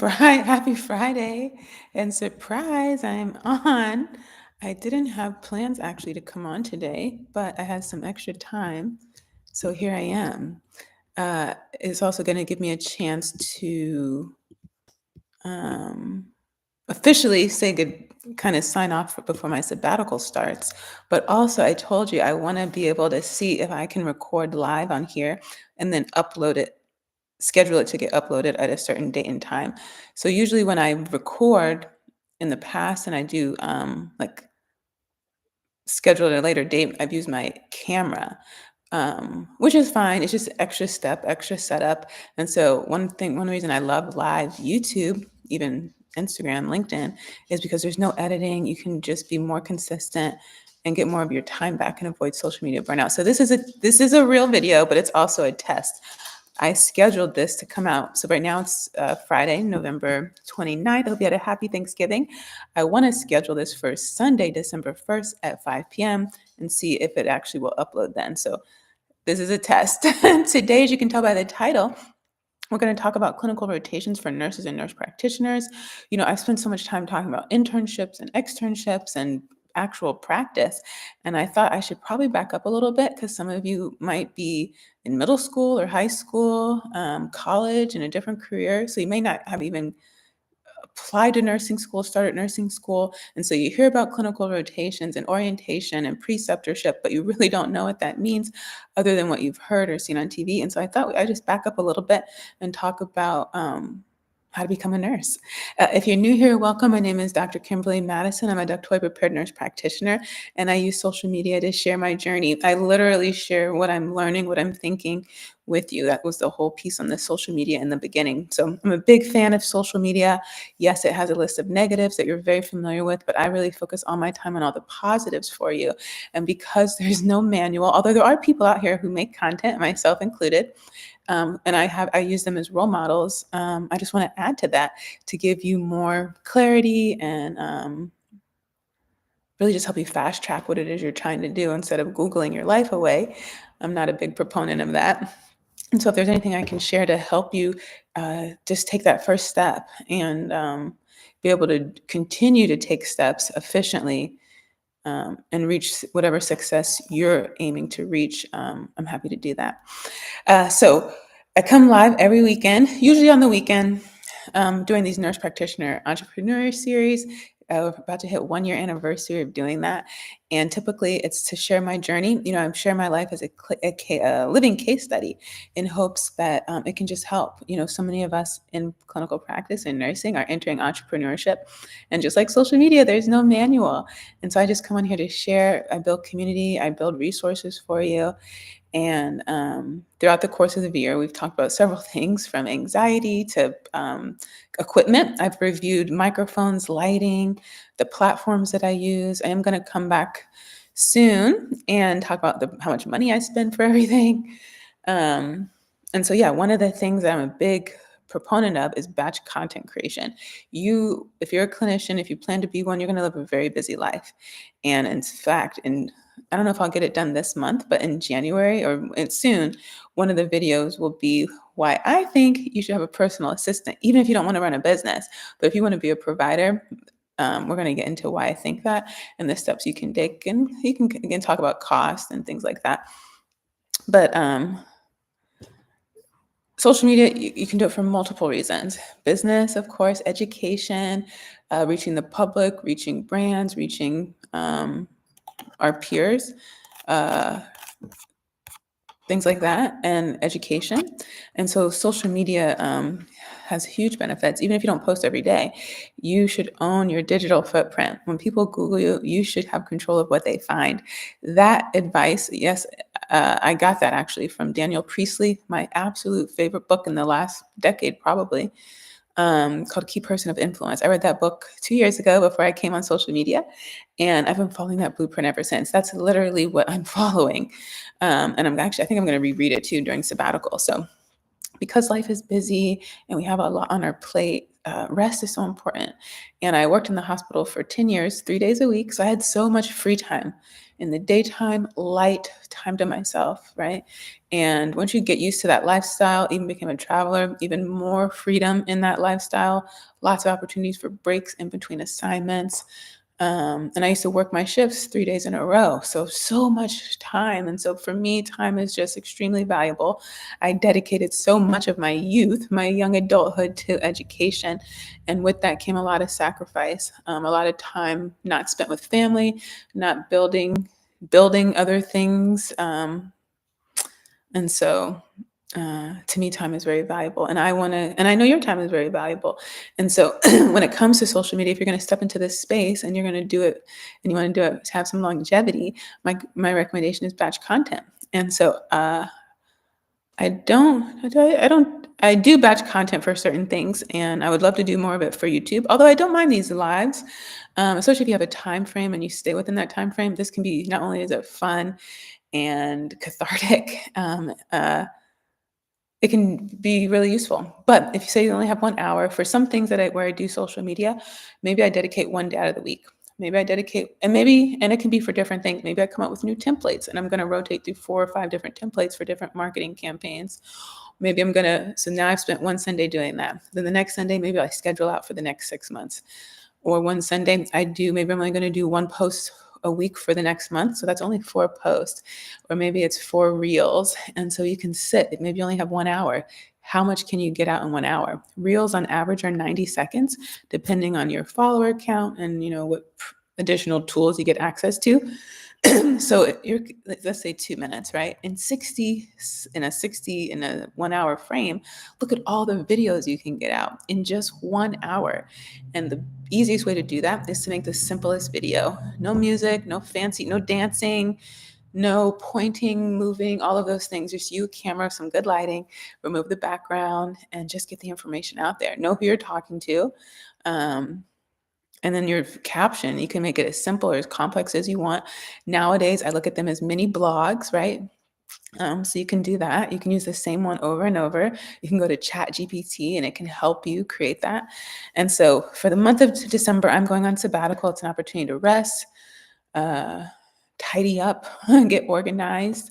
Happy Friday, and surprise, I'm on. I didn't have plans actually to come on today, but I had some extra time, so here I am. It's also going to give me a chance to um, officially say good, kind of sign off before my sabbatical starts. But also, I told you I want to be able to see if I can record live on here and then upload it, schedule it to get uploaded at a certain date and time. So usually when I record in the past and I do like schedule at a later date, I've used my camera, which is fine. It's just extra step, extra setup. And so one reason I love live YouTube, even Instagram, LinkedIn, is because there's no editing. You can just be more consistent and get more of your time back and avoid social media burnout. So this is a real video, but it's also a test. I scheduled this to come out. So right now it's Friday, November 29th. I hope you had a happy Thanksgiving. I want to schedule this for Sunday, December 1st at 5 p.m. and see if it actually will upload then. So this is a test. Today, as you can tell by the title, we're going to talk about clinical rotations for nurses and nurse practitioners. I've spent so much time talking about internships and externships and actual practice. And I thought I should probably back up a little bit because some of you might be in middle school or high school, college, in a different career. So you may not have even applied to nursing school, started nursing school. And so you hear about clinical rotations and orientation and preceptorship, but you really don't know what that means other than what you've heard or seen on TV. And so I thought I'd just back up a little bit and talk about how to become a nurse. If you're new here, welcome. My name is Dr. Kimberly Madison. I'm a doctorally prepared nurse practitioner, and I use social media to share my journey. I literally share what I'm learning, what I'm thinking with you. That was the whole piece on the social media in the beginning. So I'm a big fan of social media. Yes, it has a list of negatives that you're very familiar with, but I really focus all my time on all the positives for you. And because there's no manual, although there are people out here who make content, myself included, and I use them as role models. I just want to add to that to give you more clarity and really just help you fast track what it is you're trying to do instead of Googling your life away. I'm not a big proponent of that. And so if there's anything I can share to help you just take that first step and be able to continue to take steps efficiently and reach whatever success you're aiming to reach, I'm happy to do that. So I come live every weekend, usually on the weekend, doing these nurse practitioner entrepreneur series. We're about to hit 1 year anniversary of doing that. And typically it's to share my journey. I'm sharing my life as a living case study in hopes that it can just help. So many of us in clinical practice and nursing are entering entrepreneurship. And just like social media, there's no manual. And so I just come on here to share. I build community, I build resources for you. And throughout the course of the year, we've talked about several things from anxiety to equipment. I've reviewed microphones, lighting, the platforms that I use. I am going to come back soon and talk about how much money I spend for everything. And so, yeah, one of the things that I'm a big proponent of is batch content creation. If you're a clinician, if you plan to be one, you're going to live a very busy life. And in fact, I don't know if I'll get it done this month, but in January or soon, one of the videos will be why I think you should have a personal assistant, even if you don't want to run a business. But if you want to be a provider, we're going to get into why I think that and the steps you can take. And you can, again, talk about cost and things like that. But social media, you can do it for multiple reasons. Business, of course, education, reaching the public, reaching brands, reaching our peers, things like that, and education. And so social media has huge benefits. Even if you don't post every day, you should own your digital footprint. When people Google you, you should have control of what they find. That advice, yes, I got that actually from Daniel Priestley, my absolute favorite book in the last decade, probably, called Key Person of Influence. I read that book 2 years ago before I came on social media, and I've been following that blueprint ever since. That's literally what I'm following. And I think I'm going to reread it too during sabbatical. So because life is busy and we have a lot on our plate, rest is so important. And I worked in the hospital for 10 years, 3 days a week. So I had so much free time in the daytime, light time to myself, right? And once you get used to that lifestyle, even became a traveler, even more freedom in that lifestyle, lots of opportunities for breaks in between assignments. And I used to work my shifts 3 days in a row. So much time. And so for me, time is just extremely valuable. I dedicated so much of my youth, my young adulthood to education. And with that came a lot of sacrifice, a lot of time not spent with family, not building other things. And so to me, time is very valuable. And I know your time is very valuable. And so when it comes to social media, if you're going to step into this space and you're going to do it and you want to do it to have some longevity, my recommendation is batch content. And so I do batch content for certain things, and I would love to do more of it for YouTube. Although I don't mind these lives, especially if you have a time frame and you stay within that time frame. This can be, not only is it fun and cathartic, it can be really useful. But if you say you only have 1 hour for some things where I do social media, maybe I dedicate one day out of the week. Maybe I dedicate, and it can be for different things. Maybe I come up with new templates and I'm going to rotate through 4 or 5 different templates for different marketing campaigns. Maybe so now I've spent one Sunday doing that. Then the next Sunday, maybe I schedule out for the next 6 months. Or one Sunday, maybe I'm only going to do one post a week for the next month. So that's only 4 posts. Or maybe it's 4 reels. And so you can maybe you only have 1 hour. How much can you get out in 1 hour? Reels on average are 90 seconds, depending on your follower count and what additional tools you get access to. So let's say 2 minutes, right? In a 1 hour frame, look at all the videos you can get out in just 1 hour. And the easiest way to do that is to make the simplest video. No music, no fancy, no dancing, no pointing, moving, all of those things. Just you, camera, some good lighting, remove the background, and just get the information out there. Know who you're talking to. And then your caption, you can make it as simple or as complex as you want. Nowadays, I look at them as mini blogs, right? So you can do that. You can use the same one over and over. You can go to ChatGPT and it can help you create that. And so for the month of December, I'm going on sabbatical. It's an opportunity to rest, tidy up, get organized.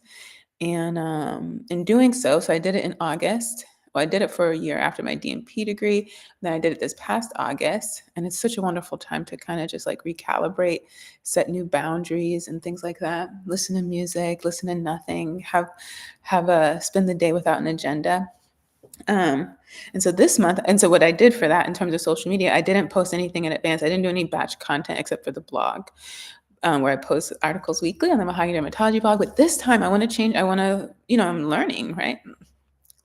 And in doing so I did it in August. Well, I did it for a year after my DMP degree. Then I did it this past August. And it's such a wonderful time to kind of just like recalibrate, set new boundaries and things like that. Listen to music, listen to nothing, spend the day without an agenda. And so this month, and so what I did for that in terms of social media, I didn't post anything in advance. I didn't do any batch content except for the blog. Where I post articles weekly on the Mahogany Dermatology blog. But this time I want to change. I'm learning, right?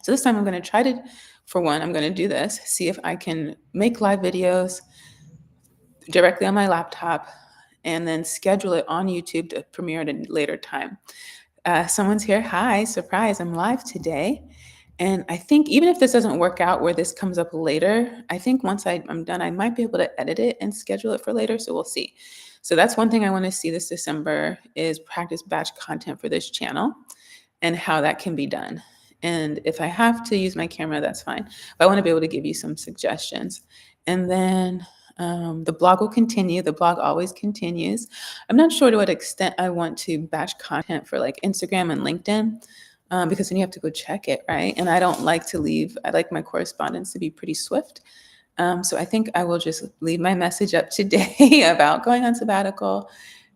So this time I'm going to try to, for one, I'm going to do this, see if I can make live videos directly on my laptop and then schedule it on YouTube to premiere at a later time. Someone's here. Hi, surprise, I'm live today. And I think even if this doesn't work out where this comes up later, I think once I'm done, I might be able to edit it and schedule it for later. So we'll see. So that's one thing I want to see this December is practice batch content for this channel and how that can be done. And if I have to use my camera, that's fine. But I want to be able to give you some suggestions. And then the blog will continue. The blog always continues. I'm not sure to what extent I want to batch content for like Instagram and LinkedIn. Because then you have to go check it, right? And I like my correspondence to be pretty swift. So I think I will just leave my message up today about going on sabbatical,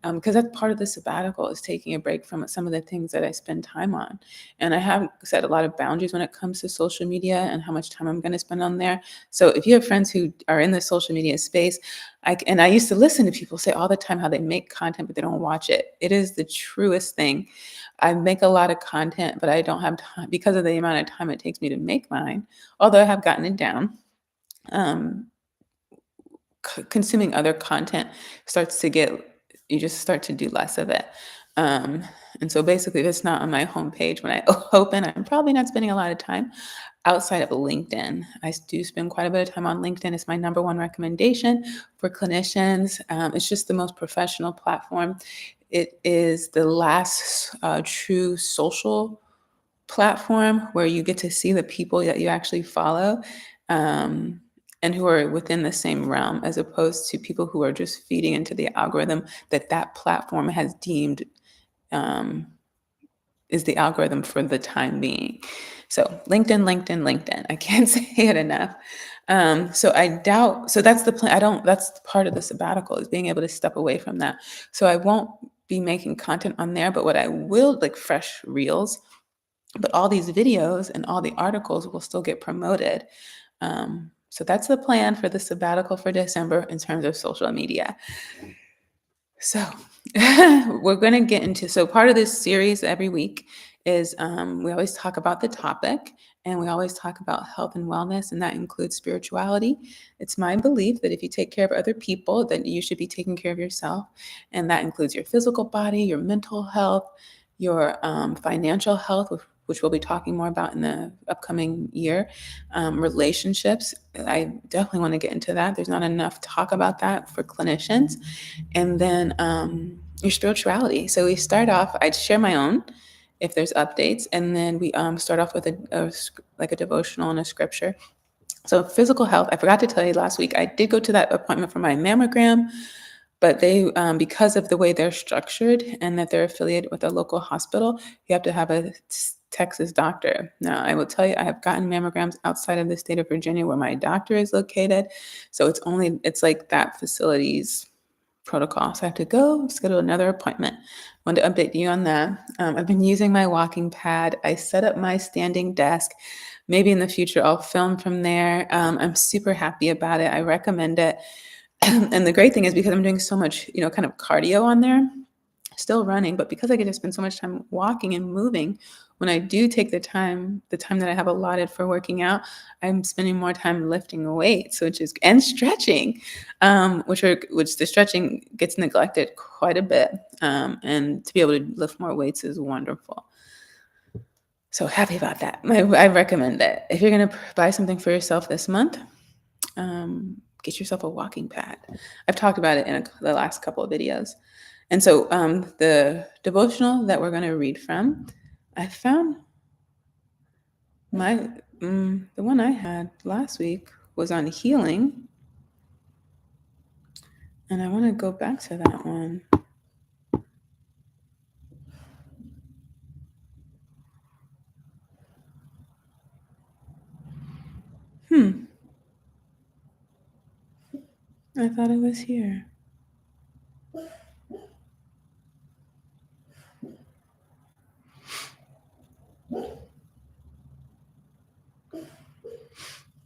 because that's part of the sabbatical is taking a break from some of the things that I spend time on. And I have set a lot of boundaries when it comes to social media and how much time I'm going to spend on there. So if you have friends who are in the social media space, I used to listen to people say all the time how they make content, but they don't watch it. It is the truest thing. I make a lot of content, but I don't have time because of the amount of time it takes me to make mine, although I have gotten it down. Consuming other content you just start to do less of it. And so basically if it's not on my homepage when I open, I'm probably not spending a lot of time outside of LinkedIn. I do spend quite a bit of time on LinkedIn. It's my number one recommendation for clinicians. It's just the most professional platform. It is the last true social platform where you get to see the people that you actually follow. and who are within the same realm, as opposed to people who are just feeding into the algorithm that that platform has deemed um, is the algorithm for the time being. So LinkedIn, LinkedIn, LinkedIn. I can't say it enough. So I doubt. So that's the plan. I don't. That's part of the sabbatical, is being able to step away from that. So I won't be making content on there, but what I will, like, fresh reels. But all these videos and all the articles will still get promoted. So that's the plan for the sabbatical for December in terms of social media. So we're going to get into, so part of this series every week is we always talk about the topic, and we always talk about health and wellness, and that includes spirituality. It's my belief that if you take care of other people, then you should be taking care of yourself. And that includes your physical body, your mental health, your financial health, which we'll be talking more about in the upcoming year, relationships. I definitely want to get into that. There's not enough talk about that for clinicians. And then your spirituality. So we start off, I'd share my own if there's updates, and then we start off with like a devotional and a scripture. So physical health, I forgot to tell you last week, I did go to that appointment for my mammogram, but they, because of the way they're structured and that they're affiliated with a local hospital, you have to have a Texas doctor. Now, I will tell you, I have gotten mammograms outside of the state of Virginia where my doctor is located. So it's like that facility's protocol. So I have to go schedule another appointment. Wanted to update you on that. I've been using my walking pad. I set up my standing desk. Maybe in the future I'll film from there. I'm super happy about it. I recommend it. And the great thing is, because I'm doing so much, kind of cardio on there, still running, but because I get to spend so much time walking and moving, when I do take the time that I have allotted for working out, I'm spending more time lifting weights, and stretching, which the stretching gets neglected quite a bit, and to be able to lift more weights is wonderful. So happy about that. I recommend it. If you're gonna buy something for yourself this month, get yourself a walking pad. I've talked about it in the last couple of videos. And so the devotional that we're going to read from, I found the one I had last week was on healing. And I want to go back to that one. I thought it was here.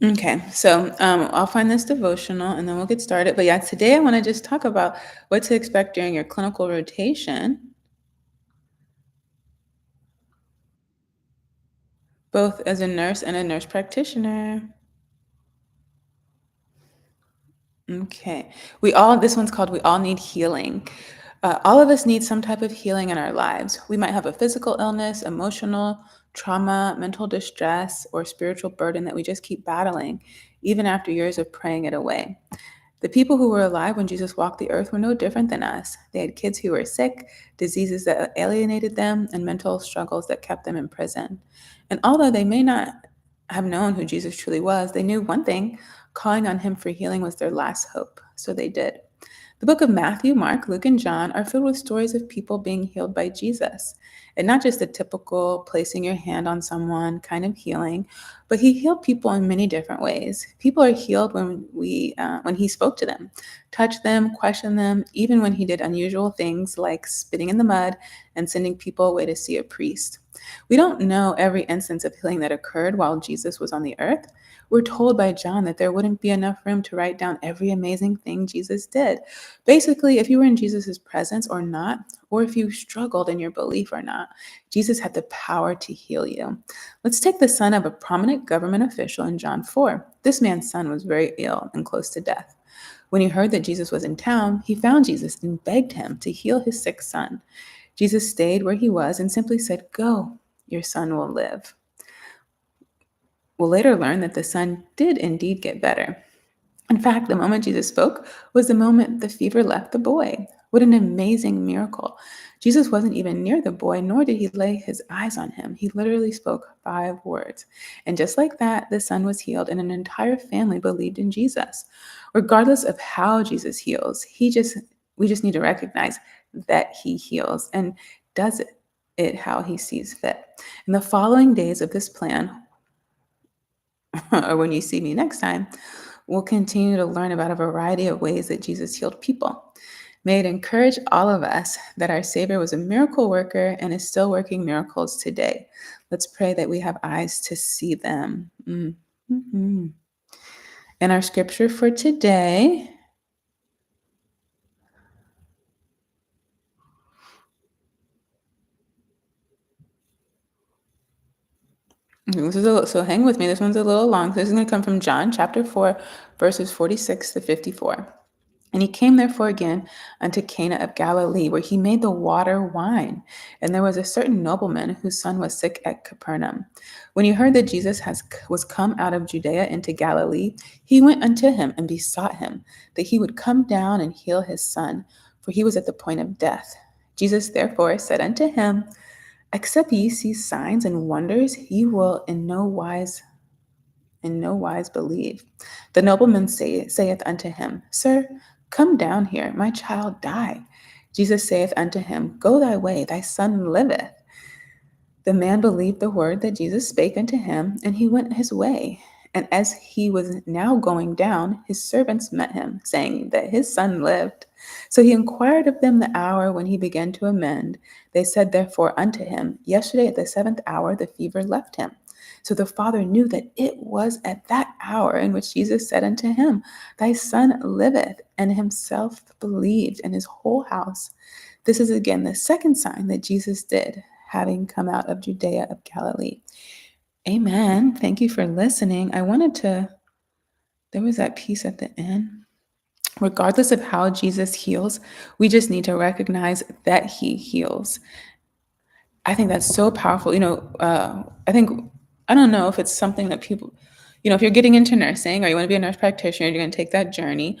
Okay, so I'll find this devotional and then we'll get started. But yeah, today I want to just talk about what to expect during your clinical rotation, both as a nurse and a nurse practitioner. Okay. This one's called We All Need Healing. All of us need some type of healing in our lives. We might have a physical illness, emotional trauma, mental distress, or spiritual burden that we just keep battling, even after years of praying it away. The people who were alive when Jesus walked the earth were no different than us. They had kids who were sick, diseases that alienated them, and mental struggles that kept them in prison. And although they may not have known who Jesus truly was, they knew one thing: calling on him for healing was their last hope. So they did. The book of Matthew, Mark, Luke, and John are filled with stories of people being healed by Jesus. And not just the typical placing your hand on someone kind of healing, but he healed people in many different ways. People are healed when he spoke to them, touched them, questioned them, even when he did unusual things like spitting in the mud and sending people away to see a priest. We don't know every instance of healing that occurred while Jesus was on the earth. We're told by John that there wouldn't be enough room to write down every amazing thing Jesus did. Basically, if you were in Jesus' presence or not, or if you struggled in your belief or not, Jesus had the power to heal you. Let's take the son of a prominent government official in John 4. This man's son was very ill and close to death. When he heard that Jesus was in town, he found Jesus and begged him to heal his sick son. Jesus stayed where he was and simply said, "Go, your son will live." We'll later learn that the son did indeed get better. In fact, the moment Jesus spoke was the moment the fever left the boy. What an amazing miracle. Jesus wasn't even near the boy, nor did he lay his eyes on him. He literally spoke 5 words. And just like that, the son was healed, and an entire family believed in Jesus. Regardless of how Jesus heals, we just need to recognize that he heals and does it how he sees fit. In the following days of this plan, or when you see me next time, we'll continue to learn about a variety of ways that Jesus healed people. May it encourage all of us that our Savior was a miracle worker and is still working miracles today. Let's pray that we have eyes to see them. Mm-hmm. And our scripture for today, so hang with me. This one's a little long. This is going to come from John chapter 4, verses 46 to 54. And he came therefore again unto Cana of Galilee, where he made the water wine. And there was a certain nobleman whose son was sick at Capernaum. When he heard that Jesus was come out of Judea into Galilee, he went unto him and besought him that he would come down and heal his son, for he was at the point of death. Jesus therefore said unto him, Except ye see signs and wonders, ye will in no wise believe. The nobleman saith unto him, Sir, come down here, my child die. Jesus saith unto him, Go thy way, thy son liveth. The man believed the word that Jesus spake unto him, and he went his way. And as he was now going down, his servants met him, saying that his son lived. So he inquired of them the hour when he began to amend. They said therefore unto him, Yesterday at the 7th hour the fever left him. So the father knew that it was at that hour in which Jesus said unto him, Thy son liveth, and himself believed, and his whole house. This is again the second sign that Jesus did, having come out of Judea of Galilee. Amen. Thank you for listening. There was that piece at the end. Regardless of how Jesus heals, we just need to recognize that he heals. I think that's so powerful. I don't know if it's something that people, if you're getting into nursing or you want to be a nurse practitioner, you're going to take that journey.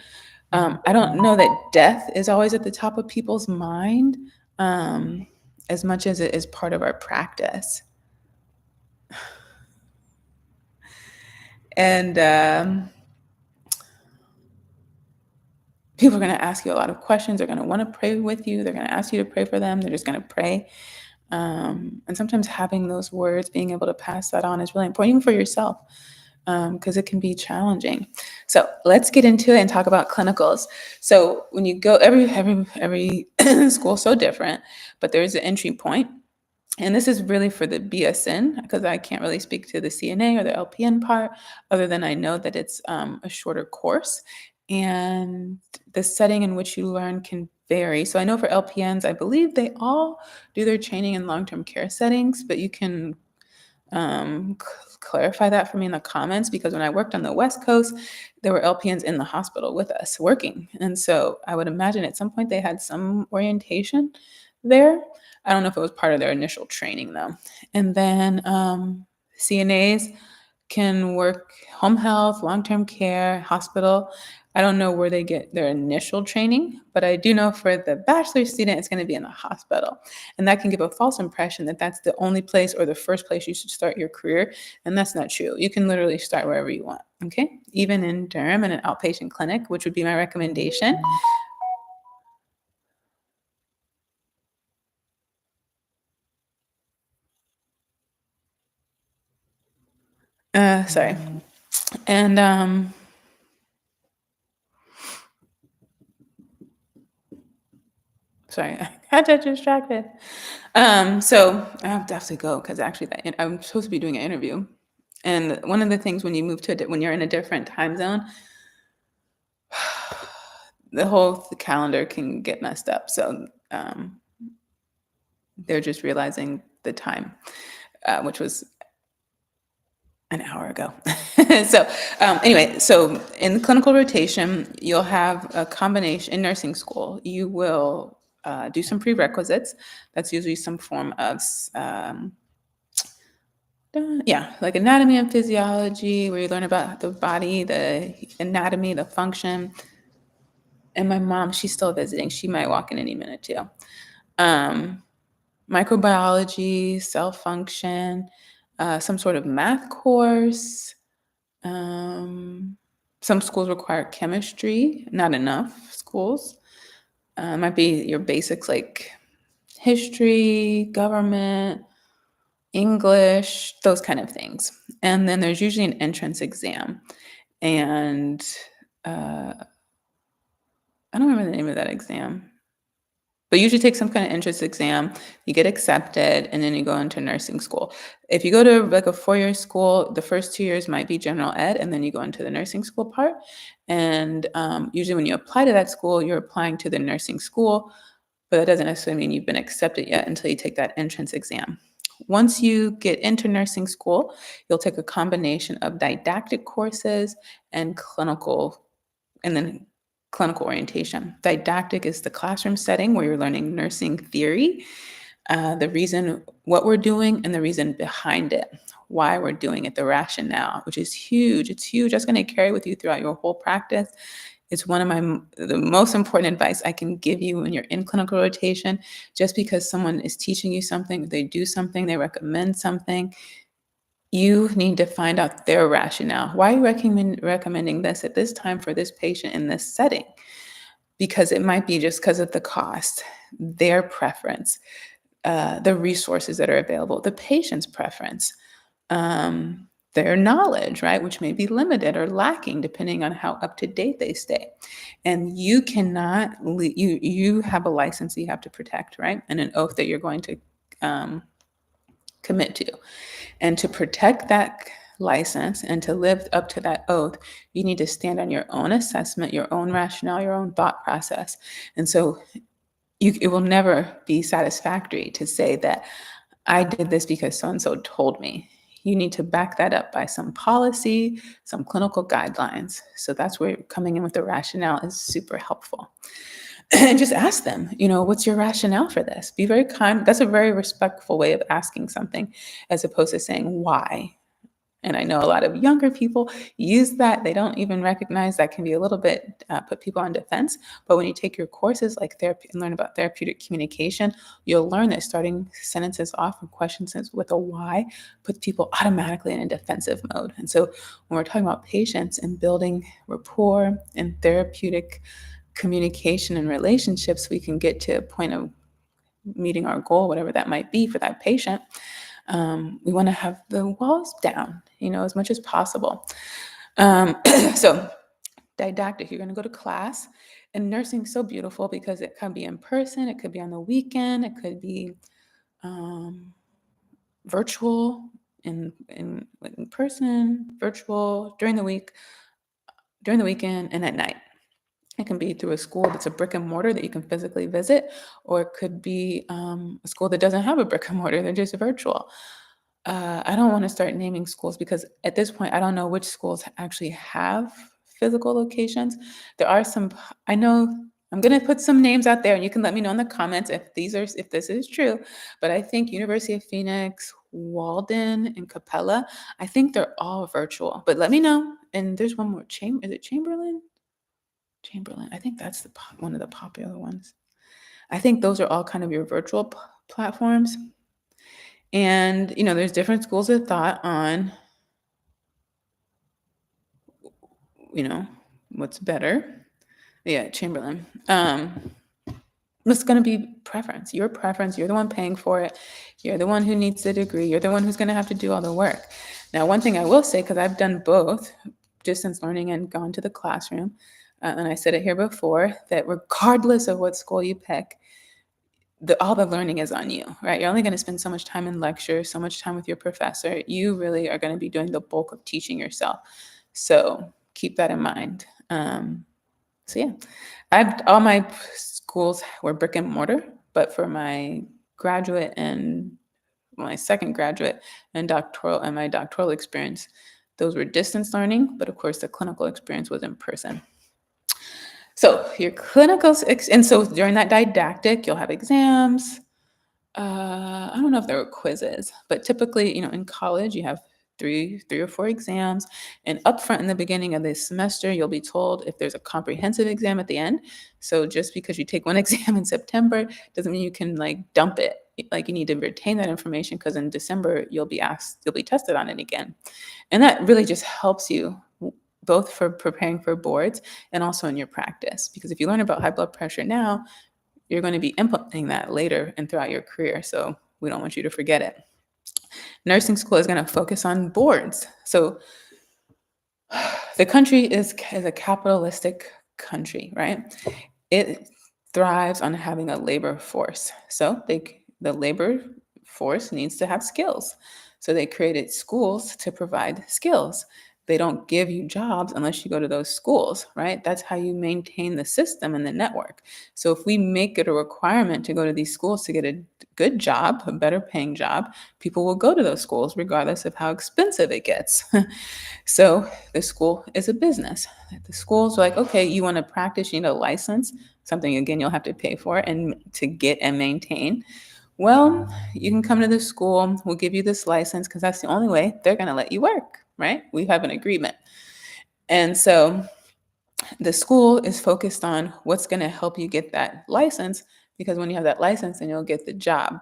I don't know that death is always at the top of people's mind as much as it is part of our practice. And people are going to ask you a lot of questions. They're going to want to pray with you. They're going to ask you to pray for them. They're just going to pray. And sometimes having those words, being able to pass that on is really important, even for yourself, because it can be challenging. So let's get into it and talk about clinicals. So when you go, every school is so different, but there's an entry point. And this is really for the BSN, because I can't really speak to the CNA or the LPN part, other than I know that it's a shorter course. And the setting in which you learn can vary. So I know for LPNs, I believe they all do their training in long-term care settings, but you can clarify that for me in the comments, because when I worked on the West Coast, there were LPNs in the hospital with us working. And so I would imagine at some point they had some orientation there. I don't know if it was part of their initial training though. And then CNAs can work home health, long-term care, hospital. I don't know where they get their initial training, but I do know for the bachelor's student, it's going to be in the hospital. And that can give a false impression that that's the only place or the first place you should start your career. And that's not true. You can literally start wherever you want, okay? Even in Durham in an outpatient clinic, which would be my recommendation. Sorry. And sorry, I got that distracted. So I'll definitely go, because actually I'm supposed to be doing an interview. And one of the things when you move when you're in a different time zone, the calendar can get messed up. So they're just realizing the time, which was an hour ago. So anyway, so in clinical rotation, you'll have a combination in nursing school. You will do some prerequisites. That's usually some form of like anatomy and physiology, where you learn about the body, the anatomy, the function. And my mom, she's still visiting. She might walk in any minute too. Um, Microbiology, cell function, some sort of math course. Some schools require chemistry, not enough schools. Might be your basics like history, government, English, those kind of things. And then there's usually an entrance exam. And I don't remember the name of that exam. But you usually take some kind of entrance exam, you get accepted, and then you go into nursing school. If you go to like a 4-year school, the first 2 years might be general ed, and then you go into the nursing school part. And usually when you apply to that school, you're applying to the nursing school, but that doesn't necessarily mean you've been accepted yet until you take that entrance exam. Once you get into nursing school, you'll take a combination of didactic courses and then clinical orientation. Didactic is the classroom setting where you're learning nursing theory, the reason what we're doing and the reason behind it, why we're doing it, the rationale, which is huge. It's huge. That's going to carry with you throughout your whole practice. It's one of the most important advice I can give you when you're in clinical rotation. Just because someone is teaching you something, they do something, they recommend something, you need to find out their rationale. Why are you recommending this at this time for this patient in this setting? Because it might be just because of the cost, their preference, the resources that are available, the patient's preference, their knowledge, right, which may be limited or lacking depending on how up to date they stay. And you cannot, you have a license you have to protect, right, and an oath that you're going to commit to. And to protect that license and to live up to that oath, you need to stand on your own assessment, your own rationale, your own thought process. And so it will never be satisfactory to say that I did this because so-and-so told me. You need to back that up by some policy, some clinical guidelines. So that's where coming in with the rationale is super helpful. And just ask them, what's your rationale for this? Be very kind. That's a very respectful way of asking something as opposed to saying why. And I know a lot of younger people use that. They don't even recognize that can be a little bit put people on defense. But when you take your courses like therapy and learn about therapeutic communication, you'll learn that starting sentences off and questions with a why puts people automatically in a defensive mode. And so when we're talking about patients and building rapport and therapeutic communication and relationships, we can get to a point of meeting our goal, whatever that might be for that patient. We want to have the walls down, as much as possible. So didactic, you're going to go to class, and nursing's so beautiful because it can be in person, it could be on the weekend, it could be virtual, in person, virtual, during the weekend, and at night. It can be through a school that's a brick and mortar that you can physically visit, or it could be a school that doesn't have a brick and mortar, they're just virtual. I don't want to start naming schools because at this point, I don't know which schools actually have physical locations. There are some, I know, I'm going to put some names out there and you can let me know in the comments if this is true. But I think University of Phoenix, Walden, and Capella, I think they're all virtual. But let me know. And there's one more, is it Chamberlain? Chamberlain. I think that's one of the popular ones. I think those are all kind of your virtual platforms. And, there's different schools of thought on, what's better. Yeah, Chamberlain. It's going to be preference. Your preference. You're the one paying for it. You're the one who needs the degree. You're the one who's going to have to do all the work. Now, one thing I will say, because I've done both, distance learning and gone to the classroom, and I said it here before, that regardless of what school you pick, all the learning is on you, right? You're only going to spend so much time in lecture, so much time with your professor. You really are going to be doing the bulk of teaching yourself. So keep that in mind. So yeah, all my schools were brick and mortar, but for my graduate and my second graduate and my doctoral experience, those were distance learning, but of course the clinical experience was in person. So your clinical, and so during that didactic, you'll have exams. I don't know if there were quizzes, but typically, in college, you have three or four exams. And upfront in the beginning of the semester, you'll be told if there's a comprehensive exam at the end. So just because you take one exam in September doesn't mean you can like dump it. Like you need to retain that information because in December you'll be tested on it again. And that really just helps you both for preparing for boards and also in your practice. Because if you learn about high blood pressure now, you're going to be implementing that later and throughout your career. So we don't want you to forget it. Nursing school is going to focus on boards. So the country is a capitalistic country, right? It thrives on having a labor force. So the labor force needs to have skills. So they created schools to provide skills. They don't give you jobs unless you go to those schools, right? That's how you maintain the system and the network. So if we make it a requirement to go to these schools to get a good job, a better paying job, people will go to those schools regardless of how expensive it gets. So the school is a business. The school's like, okay, you want to practice, you need a license, something again you'll have to pay for and to get and maintain. Well, you can come to the school, we'll give you this license because that's the only way they're going to let you work, right? We have an agreement. And so the school is focused on what's going to help you get that license because when you have that license, then you'll get the job.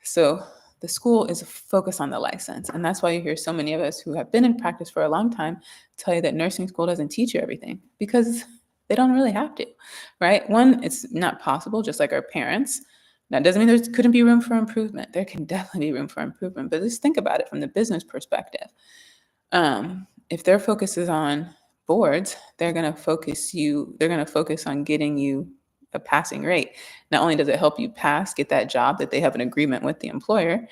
So the school is focused on the license. And that's why you hear so many of us who have been in practice for a long time tell you that nursing school doesn't teach you everything because they don't really have to, right? One, it's not possible, just like our parents. That doesn't mean there couldn't be room for improvement. There can definitely be room for improvement, but just think about it from the business perspective. If their focus is on boards, they're going to focus on getting you a passing rate. Not only does it help you pass, get that job that they have an agreement with the employer,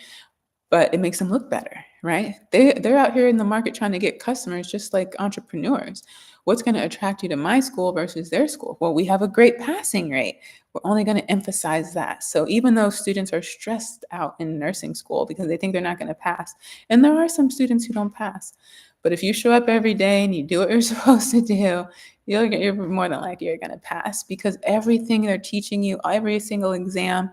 but it makes them look better, right? They're out here in the market trying to get customers just like entrepreneurs. What's going to attract you to my school versus their school? Well, we have a great passing rate. We're only going to emphasize that. So even though students are stressed out in nursing school because they think they're not going to pass, and there are some students who don't pass, but if you show up every day and you do what you're supposed to do, you're more than likely you're going to pass because everything they're teaching you, every single exam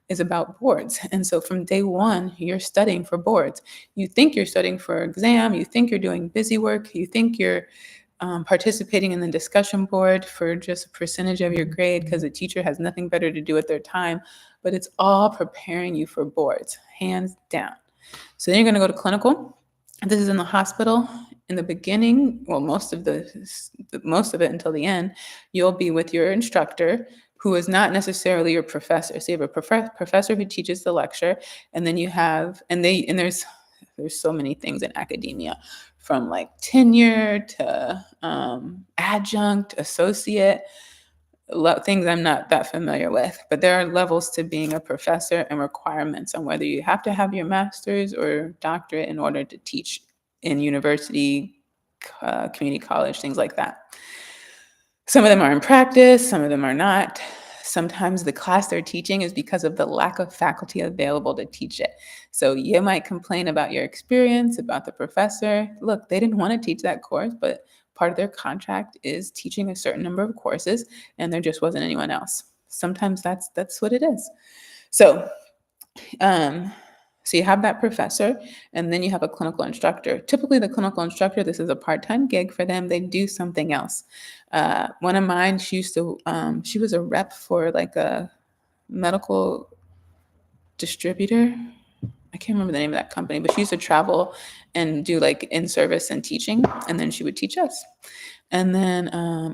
is about boards. And so from day one, you're studying for boards. You think you're studying for exam, you think you're doing busy work, you think you're participating in the discussion board for just a percentage of your grade because the teacher has nothing better to do with their time, but it's all preparing you for boards, hands down. So then you're going to go to clinical. This is in the hospital. In the beginning, well, most of it until the end, you'll be with your instructor, who is not necessarily your professor. So you have a professor who teaches the lecture, and then you have, and there's so many things in academia, from like tenure to adjunct, associate, things I'm not that familiar with. But there are levels to being a professor and requirements on whether you have to have your master's or doctorate in order to teach in university, community college, things like that. Some of them are in practice, some of them are not. Sometimes the class they're teaching is because of the lack of faculty available to teach it. So you might complain about your experience, about the professor. Look, they didn't want to teach that course, but part of their contract is teaching a certain number of courses, and there just wasn't anyone else. Sometimes that's what it is. So so you have that professor, and then you have a clinical instructor. Typically, the clinical instructor, this is a part-time gig for them. They do something else. One of mine, she was a rep for like a medical distributor. I can't remember the name of that company, but she used to travel and do like in-service and teaching, and then she would teach us. And then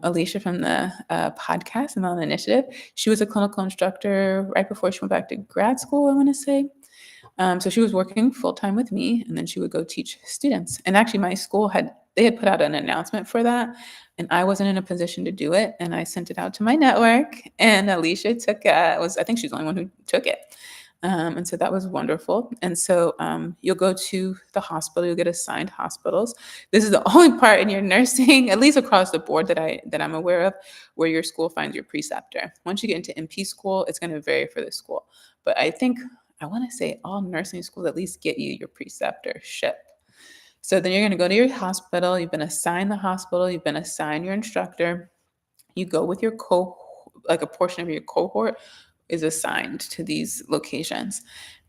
Alicia from the podcast and on the initiative, she was a clinical instructor right before she went back to grad school, I want to say. So she was working full time with me, and then she would go teach students. And actually, my school had put out an announcement for that, and I wasn't in a position to do it. And I sent it out to my network, and Alicia I think she's the only one who took it. And so that was wonderful. And so you'll go to the hospital, you'll get assigned hospitals. This is the only part in your nursing, at least across the board that I'm aware of, where your school finds your preceptor. Once you get into MP school, it's going to vary for the school. But I want to say all nursing schools at least get you your preceptorship. So then you're going to go to your hospital. You've been assigned the hospital. You've been assigned your instructor. You go with your like a portion of your cohort is assigned to these locations.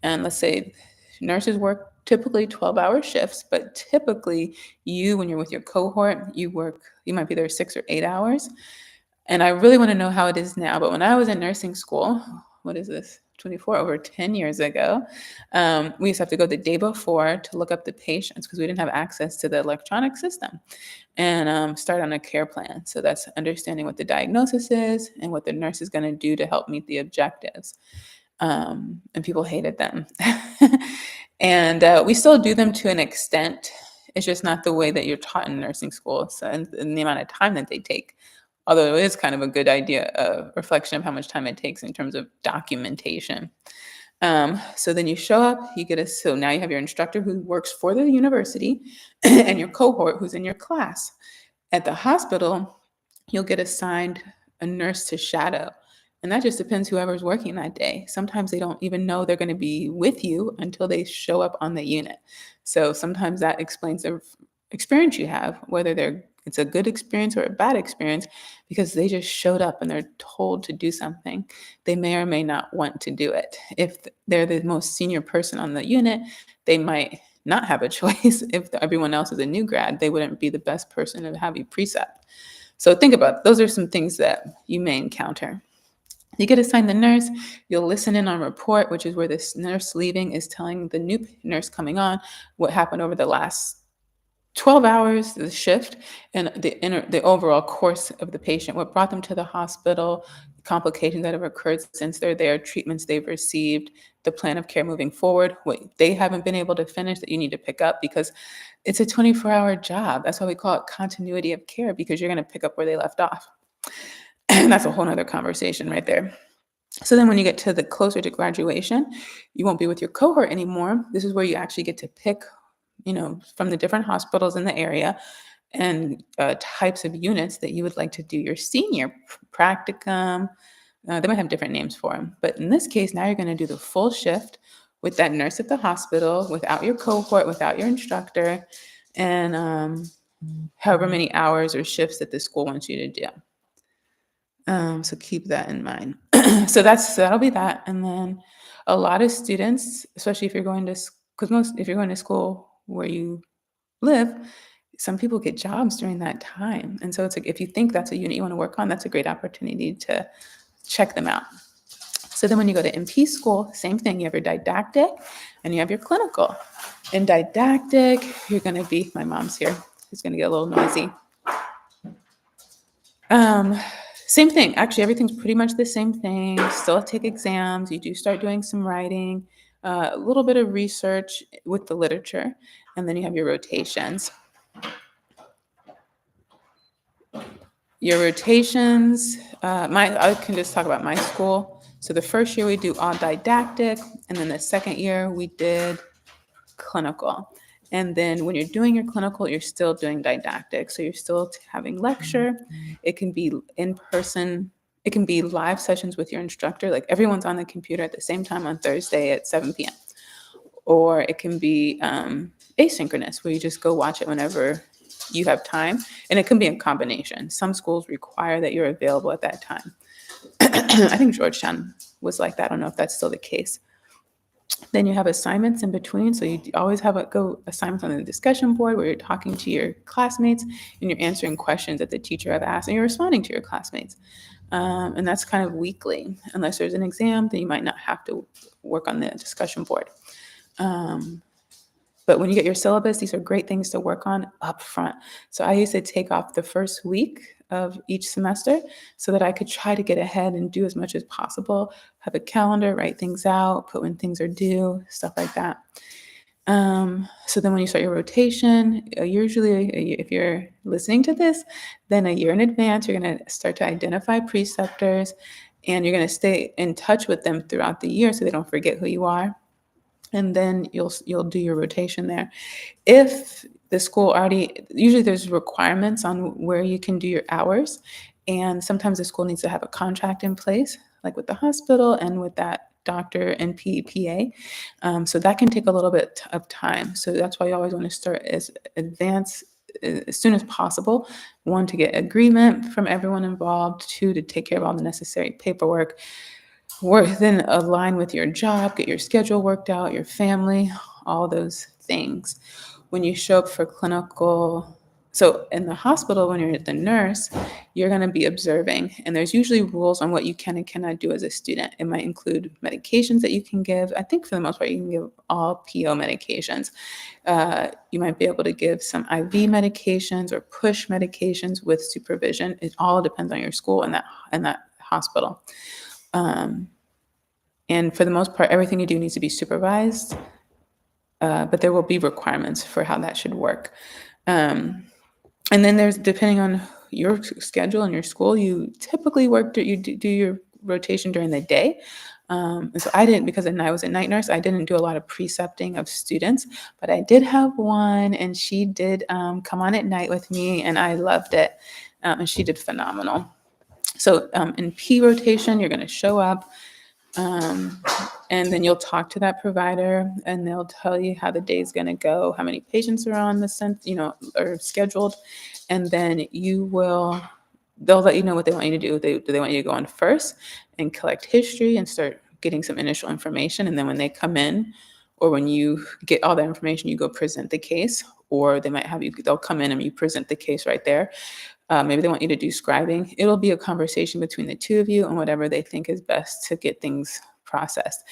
And let's say nurses work typically 12-hour shifts, but typically when you're with your cohort, you might be there 6 or 8 hours. And I really want to know how it is now. But when I was in nursing school, what is this? 24, over 10 years ago, we used to have to go the day before to look up the patients because we didn't have access to the electronic system, and start on a care plan. So that's understanding what the diagnosis is and what the nurse is going to do to help meet the objectives. And people hated them. And we still do them to an extent. It's just not the way that you're taught in nursing school. So, and the amount of time that they take. Although it is kind of a good idea, a reflection of how much time it takes in terms of documentation. So then you show up, so now you have your instructor who works for the university and your cohort who's in your class. At the hospital, you'll get assigned a nurse to shadow. And that just depends whoever's working that day. Sometimes they don't even know they're going to be with you until they show up on the unit. So sometimes that explains the experience you have, whether it's a good experience or a bad experience, because they just showed up and they're told to do something. They may or may not want to do it. If they're the most senior person on the unit, they might not have a choice. If everyone else is a new grad, they wouldn't be the best person to have you precept. So think about it. Those are some things that you may encounter. You get assigned the nurse, you'll listen in on report, which is where this nurse leaving is telling the new nurse coming on what happened over the last 12 hours, the shift, and the overall course of the patient, what brought them to the hospital, complications that have occurred since they're there, treatments they've received, the plan of care moving forward, what they haven't been able to finish that you need to pick up, because it's a 24-hour job. That's why we call it continuity of care, because you're going to pick up where they left off. And that's a whole nother conversation right there. So then when you get to the closer to graduation, you won't be with your cohort anymore. This is where you actually get to pick, from the different hospitals in the area and types of units that you would like to do your senior practicum. They might have different names for them. But in this case, now you're going to do the full shift with that nurse at the hospital, without your cohort, without your instructor, and however many hours or shifts that the school wants you to do. So keep that in mind. So that'll be that. And then a lot of students, especially if you're going to, if you're going to school where you live, some people get jobs during that time. And so it's like, if you think that's a unit you want to work on, that's a great opportunity to check them out. So then when you go to MP school, same thing. You have your didactic and you have your clinical. In didactic, you're going to be, my mom's here. It's going to get a little noisy. Same thing. Actually, everything's pretty much the same thing. Still take exams. You do start doing some writing, a little bit of research with the literature, and then you have your rotations. Your rotations, I can just talk about my school. So the first year we do all didactic, and then the second year we did clinical. And then when you're doing your clinical, you're still doing didactic. So you're still having lecture. It can be in person. It can be live sessions with your instructor. Like everyone's on the computer at the same time on Thursday at 7 p.m. Or it can be asynchronous, where you just go watch it whenever you have time. And it can be a combination. Some schools require that you're available at that time. I think Georgetown was like that. I don't know if that's still the case. Then you have assignments in between. So you always have assignments on the discussion board where you're talking to your classmates and you're answering questions that the teacher have asked and you're responding to your classmates. And that's kind of weekly. Unless there's an exam, then you might not have to work on the discussion board. But when you get your syllabus, these are great things to work on up front. So I used to take off the first week of each semester so that I could try to get ahead and do as much as possible, have a calendar, write things out, put when things are due, stuff like that. So then when you start your rotation, usually if you're listening to this, then a year in advance, you're going to start to identify preceptors and you're going to stay in touch with them throughout the year so they don't forget who you are. And then you'll do your rotation there. If the school usually there's requirements on where you can do your hours. And sometimes the school needs to have a contract in place, like with the hospital and with that doctor and PEPA. So that can take a little bit of time. So that's why you always want to start as soon as possible. One, to get agreement from everyone involved. Two, to take care of all the necessary paperwork. Then align with your job, get your schedule worked out, your family, all those things. When you show up for clinical, so in the hospital, when you're the nurse, you're going to be observing, and there's usually rules on what you can and cannot do as a student. It might include medications that you can give. I think for the most part, you can give all PO medications. You might be able to give some IV medications or push medications with supervision. It all depends on your school and that hospital. And for the most part, everything you do needs to be supervised, but there will be requirements for how that should work. And then there's, depending on your schedule and your school, you typically you do your rotation during the day. And so I didn't, because I was a night nurse, I didn't do a lot of precepting of students, but I did have one, and she did come on at night with me, and I loved it. And she did phenomenal. So in P rotation, you're going to show up. And then you'll talk to that provider, and they'll tell you how the day's going to go, how many patients are on the are scheduled, and then they'll let you know what they want you to do. Do they want you to go on first and collect history and start getting some initial information, and then when they come in, or when you get all that information, you go present the case, or they'll come in and you present the case right there. Maybe they want you to do scribing. It'll be a conversation between the two of you on whatever they think is best to get things processed.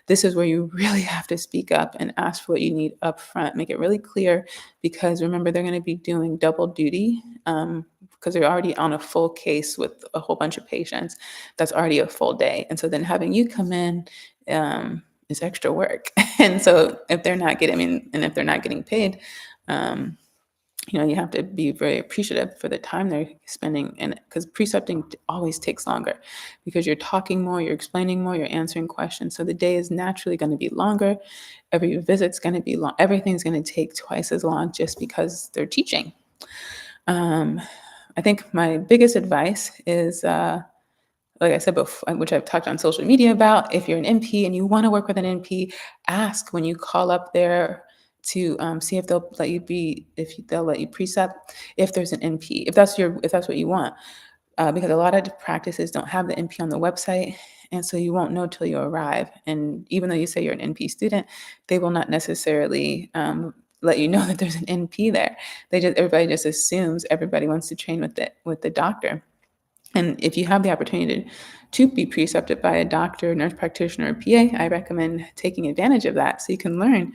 This is where you really have to speak up and ask for what you need up front. Make it really clear, because remember, they're going to be doing double duty because they're already on a full case with a whole bunch of patients. That's already a full day. And so then having you come in is extra work. And so if they're not getting paid, you have to be very appreciative for the time they're spending in it, because precepting always takes longer, because you're talking more, you're explaining more, you're answering questions. So the day is naturally going to be longer. Every visit's going to be long. Everything's going to take twice as long just because they're teaching. I think my biggest advice is, like I said before, which I've talked on social media about, if you're an NP and you want to work with an NP, ask when you call up there to see if they'll let you precept if there's an NP, if that's what you want, because a lot of practices don't have the NP on the website, and so you won't know till you arrive. And even though you say you're an NP student, they will not necessarily let you know that there's an NP there. Everybody just assumes everybody wants to train with the doctor. And if you have the opportunity to be precepted by a doctor, nurse practitioner, or PA, I recommend taking advantage of that, so you can learn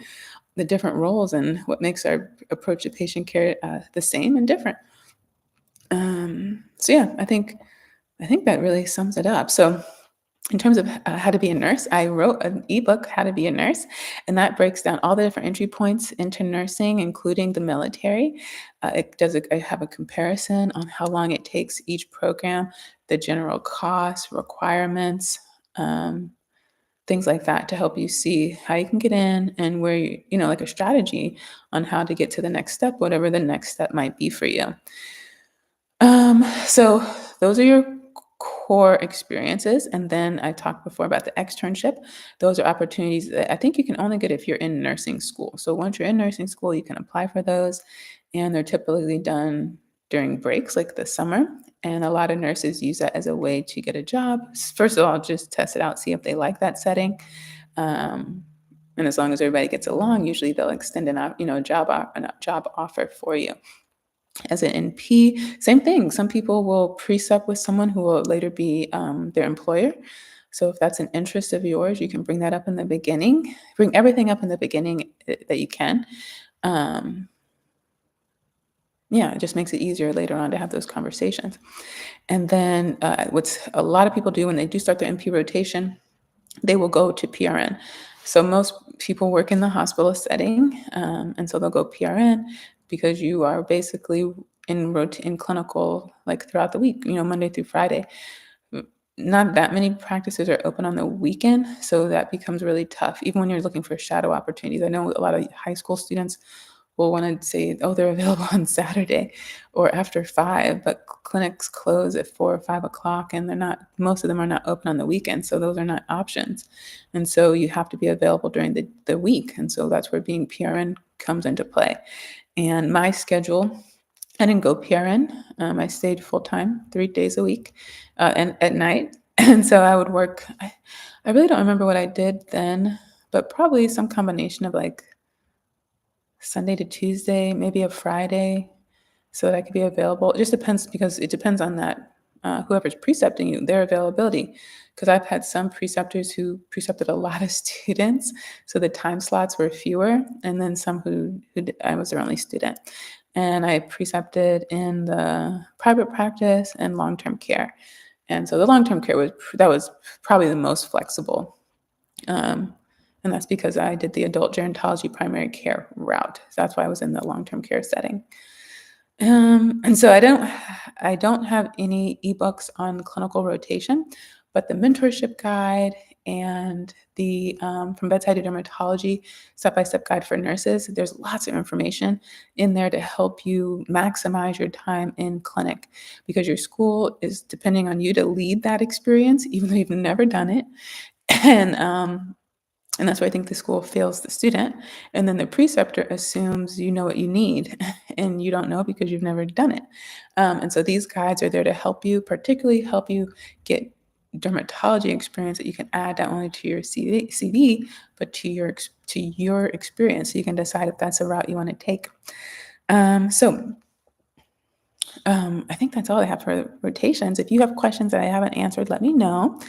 the different roles and what makes our approach to patient care the same and different. So yeah, I think that really sums it up. So in terms of how to be a nurse, I wrote an ebook, How to Be a Nurse, and that breaks down all the different entry points into nursing, including the military. I have a comparison on how long it takes each program, the general costs, requirements, things like that, to help you see how you can get in, and where like a strategy on how to get to the next step, whatever the next step might be for you. So those are your core experiences. And then I talked before about the externship. Those are opportunities that I think you can only get if you're in nursing school. So once you're in nursing school, you can apply for those, and they're typically done during breaks like the summer. And a lot of nurses use that as a way to get a job. First of all, just test it out, see if they like that setting. And as long as everybody gets along, usually they'll extend a job offer for you. As an NP, same thing. Some people will precept with someone who will later be their employer. So if that's an interest of yours, you can bring that up in the beginning. Bring everything up in the beginning that you can. It just makes it easier later on to have those conversations. And then what a lot of people do when they do start their NP rotation, they will go to PRN. So most people work in the hospital setting, and so they'll go PRN, because you are basically in clinical like throughout the week, Monday through Friday. Not that many practices are open on the weekend, so that becomes really tough, even when you're looking for shadow opportunities. I know a lot of high school students will want to say, oh, they're available on Saturday or after 5, but clinics close at 4 or 5 o'clock, and most of them are not open on the weekend, so those are not options. And so you have to be available during the week, and so that's where being PRN comes into play. And my schedule, I didn't go PRN. I stayed full-time 3 days a week and at night. And so I would work. I really don't remember what I did then, but probably some combination of like Sunday to Tuesday, maybe a Friday, so that I could be available. It just depends because it depends on that whoever's precepting you, their availability. Because I've had some preceptors who precepted a lot of students, so the time slots were fewer, and then some who I was their only student, and I precepted in the private practice and long-term care, and so the long-term care was probably the most flexible. Um, and that's because I did the adult gerontology primary care route. So that's why I was in the long-term care setting. And so I don't have any ebooks on clinical rotation, but the mentorship guide and the from bedside to dermatology step-by-step guide for nurses. There's lots of information in there to help you maximize your time in clinic because your school is depending on you to lead that experience, even though you've never done it. And and that's why I think the school fails the student. And then the preceptor assumes you know what you need, and you don't know because you've never done it. And so these guides are there to help you, particularly help you get dermatology experience that you can add not only to your CV but to your experience, so you can decide if that's a route you want to take. So I think that's all I have for rotations. If you have questions that I haven't answered, let me know.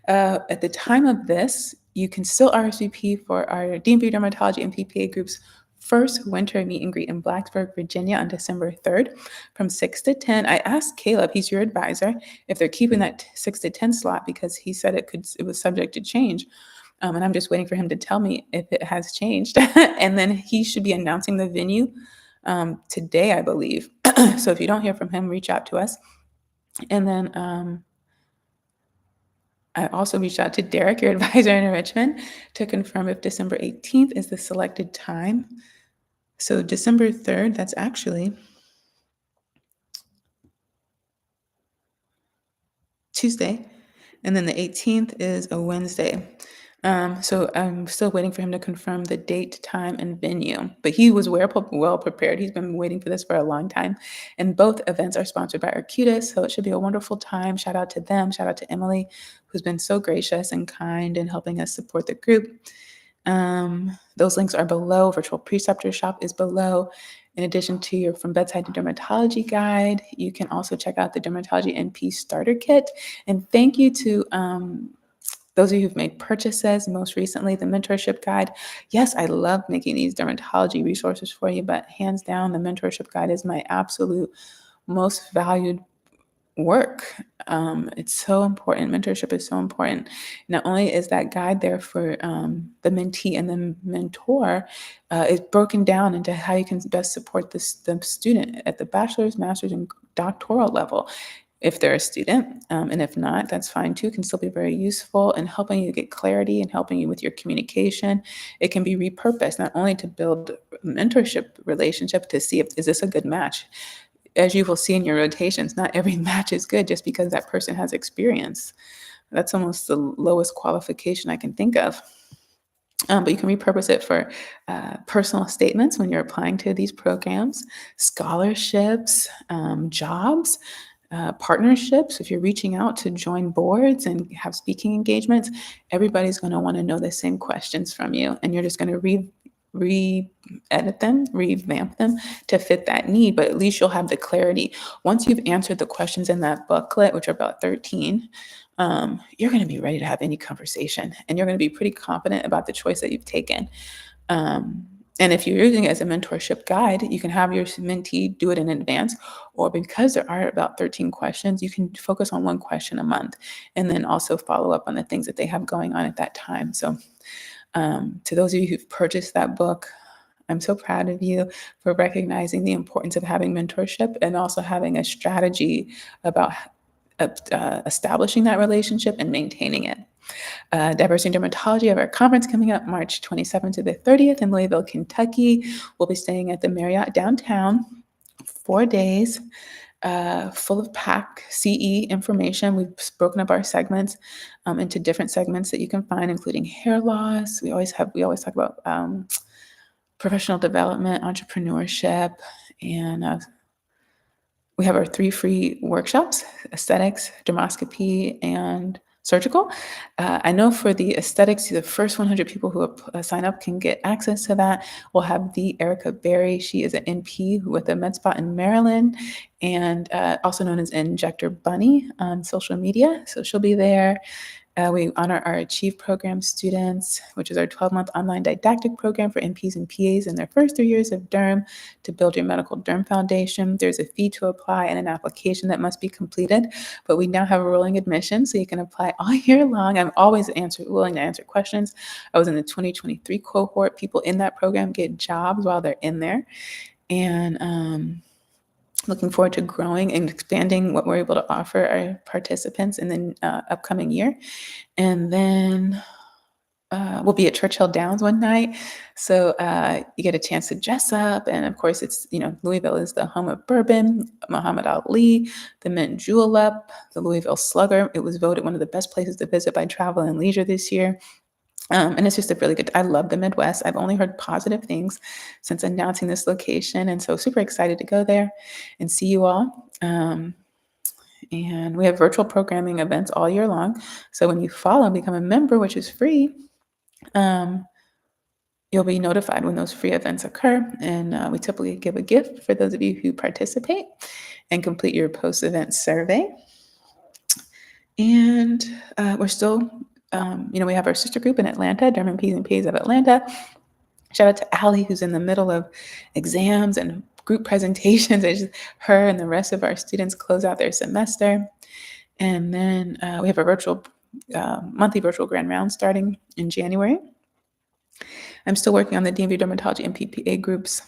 At the time of this, you can still RSVP for our DMP Dermatology and PPA group's first winter meet and greet in Blacksburg, Virginia on December 3rd from 6 to 10. I asked Caleb, he's your advisor, if they're keeping that 6 to 10 slot because he said it was subject to change. And I'm just waiting for him to tell me if it has changed. And then he should be announcing the venue today, I believe. So if you don't hear from him, reach out to us. And then I also reached out to Derek, your advisor in Richmond, to confirm if December 18th is the selected time. So December 3rd, that's actually Tuesday. And then the 18th is a Wednesday. So I'm still waiting for him to confirm the date, time, and venue. But he was well prepared. He's been waiting for this for a long time. And both events are sponsored by Arcutis, so it should be a wonderful time. Shout out to them. Shout out to Emily, who's been so gracious and kind in helping us support the group. Those links are below. Virtual Preceptor Shop is below. In addition to your From Bedside to Dermatology guide, you can also check out the Dermatology NP Starter Kit. And thank you to those of you who've made purchases, most recently the mentorship guide. Yes, I love making these dermatology resources for you, but hands down, the mentorship guide is my absolute most valued work. It's so important. Mentorship is so important. Not only is that guide there for the mentee and the mentor, it's broken down into how you can best support the student at the bachelor's, master's, and doctoral level if they're a student. And if not, that's fine too. It can still be very useful in helping you get clarity and helping you with your communication. It can be repurposed not only to build mentorship relationship to see if is this a good match. As you will see in your rotations, not every match is good just because that person has experience. That's almost the lowest qualification I can think of. But you can repurpose it for personal statements when you're applying to these programs, scholarships, jobs, partnerships. If you're reaching out to join boards and have speaking engagements, everybody's going to want to know the same questions from you, and you're just going to re-edit them, revamp them to fit that need. But at least you'll have the clarity. Once you've answered the questions in that booklet, which are about 13, you're going to be ready to have any conversation, and you're going to be pretty confident about the choice that you've taken. And if you're using it as a mentorship guide, you can have your mentee do it in advance, or because there are about 13 questions, you can focus on one question a month and then also follow up on the things that they have going on at that time. So to those of you who've purchased that book, I'm so proud of you for recognizing the importance of having mentorship and also having a strategy about establishing that relationship and maintaining it. Diversity in Dermatology, have our conference coming up March 27th to the 30th in Louisville, Kentucky. We'll be staying at the Marriott downtown, 4 days, full of PAC CE information. We've broken up our segments into different segments that you can find, including hair loss. We always talk about professional development, entrepreneurship, and we have our 3 free workshops: aesthetics, dermoscopy, and surgical. I know for the aesthetics, the first 100 people who sign up can get access to that. We'll have the Erica Berry. She is an NP with a med spot in Maryland, and also known as Injector Bunny on social media. So she'll be there. We honor our Achieve program students, which is our 12-month online didactic program for NPs and PAs in their first 3 years of derm to build your medical derm foundation. There's a fee to apply and an application that must be completed, but we now have a rolling admission, so you can apply all year long. I'm always willing to answer questions. I was in the 2023 cohort. People in that program get jobs while they're in there, and looking forward to growing and expanding what we're able to offer our participants in the upcoming year. And then we'll be at Churchill Downs one night. So you get a chance to dress up. And of course, it's, Louisville is the home of bourbon, Muhammad Ali, the mint julep, the Louisville Slugger. It was voted one of the best places to visit by Travel and Leisure this year. And it's just a really good, I love the Midwest. I've only heard positive things since announcing this location. And so super excited to go there and see you all. And we have virtual programming events all year long. So when you follow and become a member, which is free, you'll be notified when those free events occur. And we typically give a gift for those of you who participate and complete your post-event survey. And we're still, we have our sister group in Atlanta, Derm P's and P's of Atlanta. Shout out to Allie, who's in the middle of exams and group presentations as her and the rest of our students close out their semester. And then we have a monthly virtual grand round starting in January. I'm still working on the DMV Dermatology MPPA groups,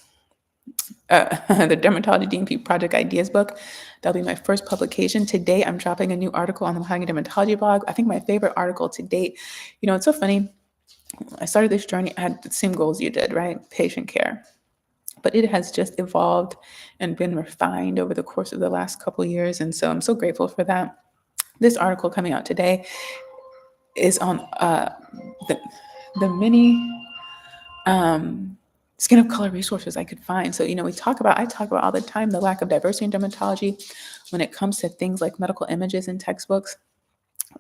the Dermatology DMP Project Ideas book. That'll be my first publication. Today, I'm dropping a new article on the Mahogany Dermatology blog. I think my favorite article to date. It's so funny. I started this journey, I had the same goals you did, right? Patient care. But it has just evolved and been refined over the course of the last couple of years. And so I'm so grateful for that. This article coming out today is on the many skin of color resources I could find. So, I talk about all the time the lack of diversity in dermatology when it comes to things like medical images in textbooks.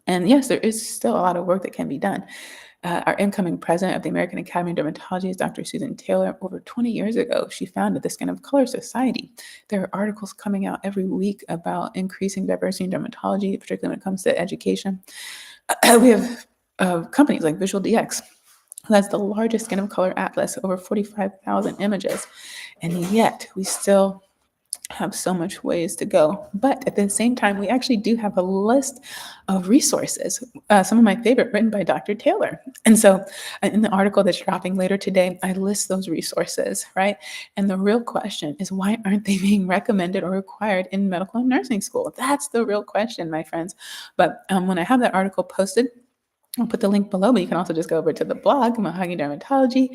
And yes, there is still a lot of work that can be done. Our incoming president of the American Academy of Dermatology is Dr. Susan Taylor. Over 20 years ago, she founded the Skin of Color Society. There are articles coming out every week about increasing diversity in dermatology, particularly when it comes to education. We have companies like Visual DX, who has the largest skin of color atlas, over 45,000 images. And yet we still have so much ways to go. But at the same time, we actually do have a list of resources, some of my favorite written by Dr. Taylor. And so in the article that's dropping later today, I list those resources, right? And the real question is, why aren't they being recommended or required in medical and nursing school? That's the real question, my friends. But when I have that article posted, I'll put the link below, but you can also just go over to the blog, Mahogany Dermatology,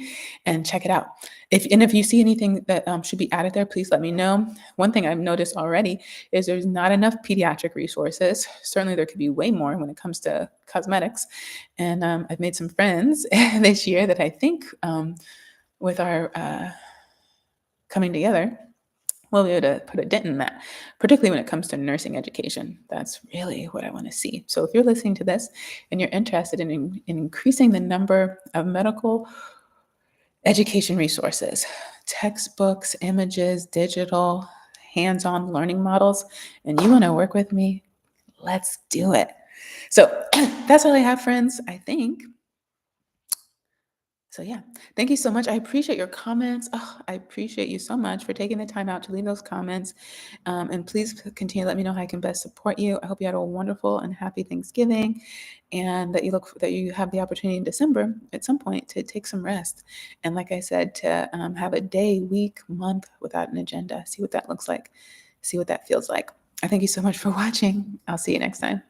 and check it out. If you see anything that should be added there, please let me know. One thing I've noticed already is there's not enough pediatric resources. Certainly there could be way more when it comes to cosmetics. And I've made some friends this year that I think with our coming together, we'll be able to put a dent in that, particularly when it comes to nursing education. That's really what I want to see. So if you're listening to this and you're interested in increasing the number of medical education resources, textbooks, images, digital, hands-on learning models, and you want to work with me, let's do it. So that's all I have, friends, I think. So yeah, thank you so much. I appreciate your comments. Oh, I appreciate you so much for taking the time out to leave those comments. And please continue to let me know how I can best support you. I hope you had a wonderful and happy Thanksgiving, and that you have the opportunity in December at some point to take some rest. And like I said, to have a day, week, month without an agenda. See what that looks like. See what that feels like. I thank you so much for watching. I'll see you next time.